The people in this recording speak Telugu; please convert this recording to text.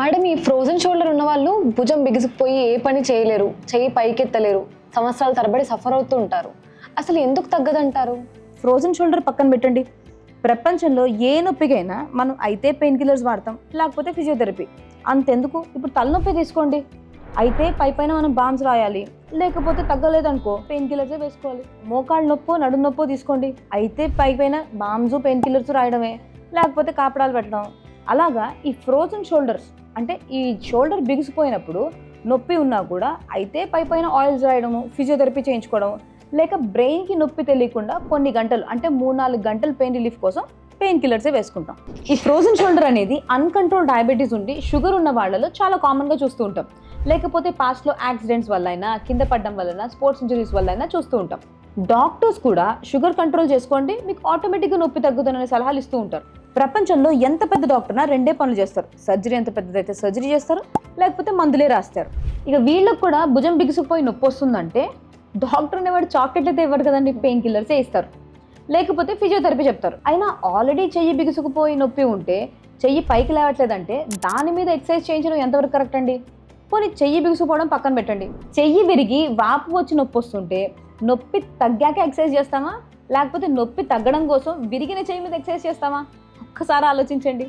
మేడం, ఈ ఫ్రోజన్ షోల్డర్ ఉన్న వాళ్ళు భుజం బిగుసుకుపోయి ఏ పని చేయలేరు, చెయ్యి పైకెత్తలేరు, సంవత్సరాల తరబడి సఫర్ అవుతూ ఉంటారు. అసలు ఎందుకు తగ్గదంటారు? ఫ్రోజన్ షోల్డర్ పక్కన పెట్టండి. ప్రపంచంలో ఏ నొప్పికైనా మనం అయితే పెయిన్ కిల్లర్స్ వాడతాం, లేకపోతే ఫిజియోథెరపీ. అంతెందుకు, ఇప్పుడు తలనొప్పి తీసుకోండి, అయితే పైన మనం బామ్స్ రాయాలి, లేకపోతే తగ్గలేదనుకో పెయిన్ కిల్లర్సే వేసుకోవాలి. మోకాళ్ళ నొప్పో నడుము నొప్పో తీసుకోండి, అయితే పైన బామ్స్ పెయిన్ కిల్లర్స్ రాయడమే, లేకపోతే కాపడాలు పెట్టడం. అలాగా ఈ ఫ్రోజన్ షోల్డర్స్ అంటే ఈ షోల్డర్ బిగిసిపోయినప్పుడు నొప్పి ఉన్నా కూడా అయితే పైన ఆయిల్స్ రాయడము, ఫిజియోథెరపీ చేయించుకోవడం, లేక బ్రెయిన్కి నొప్పి తెలియకుండా కొన్ని గంటలు అంటే 3-4 గంటలు పెయిన్ రిలీఫ్ కోసం పెయిన్ కిల్లర్సే వేసుకుంటాం. ఈ ఫ్రోజన్ షోల్డర్ అనేది అన్కంట్రోల్ డయాబెటీస్ ఉండి షుగర్ ఉన్న వాళ్ళలో చాలా కామన్గా చూస్తూ ఉంటాం, లేకపోతే పాస్ట్లో యాక్సిడెంట్స్ వల్ల అయినా, కింద పడడం వలన, స్పోర్ట్స్ ఇంజరీస్ వల్ల అయినా చూస్తూ ఉంటాం. డాక్టర్స్ కూడా షుగర్ కంట్రోల్ చేసుకోండి, మీకు ఆటోమేటిక్గా నొప్పి తగ్గుతుందనే సలహాలు ఇస్తూ ఉంటారు. ప్రపంచంలో ఎంత పెద్ద డాక్టర్నా రెండే పనులు చేస్తారు. సర్జరీ ఎంత పెద్దదైతే సర్జరీ చేస్తారు, లేకపోతే మందులే రాస్తారు. ఇక వీళ్ళకు కూడా భుజం బిగుసుకుపోయి నొప్పి వస్తుందంటే డాక్టర్ అనేవాడు చాక్లెట్ అయితే ఇవ్వడు కదండి, పెయిన్ కిల్లర్సే ఇస్తారు, లేకపోతే ఫిజియోథెరపీ చెప్తారు. అయినా ఆల్రెడీ చెయ్యి బిగుసుకుపోయి నొప్పి ఉంటే చెయ్యి పైకి లేవట్లేదంటే దాని మీద ఎక్సర్సైజ్ చేయించడం ఎంతవరకు కరెక్ట్ అండి? పోనీ చెయ్యి బిగుసుకుపోవడం పక్కన పెట్టండి, చెయ్యి విరిగి వాపు వచ్చి నొప్పి వస్తుంటే నొప్పి తగ్గాక ఎక్సర్సైజ్ చేస్తామా, లేకపోతే నొప్పి తగ్గడం కోసం విరిగిన చెయ్యి మీద ఎక్సర్సైజ్ చేస్తామా? ఒక్కసారి ఆలోచించండి.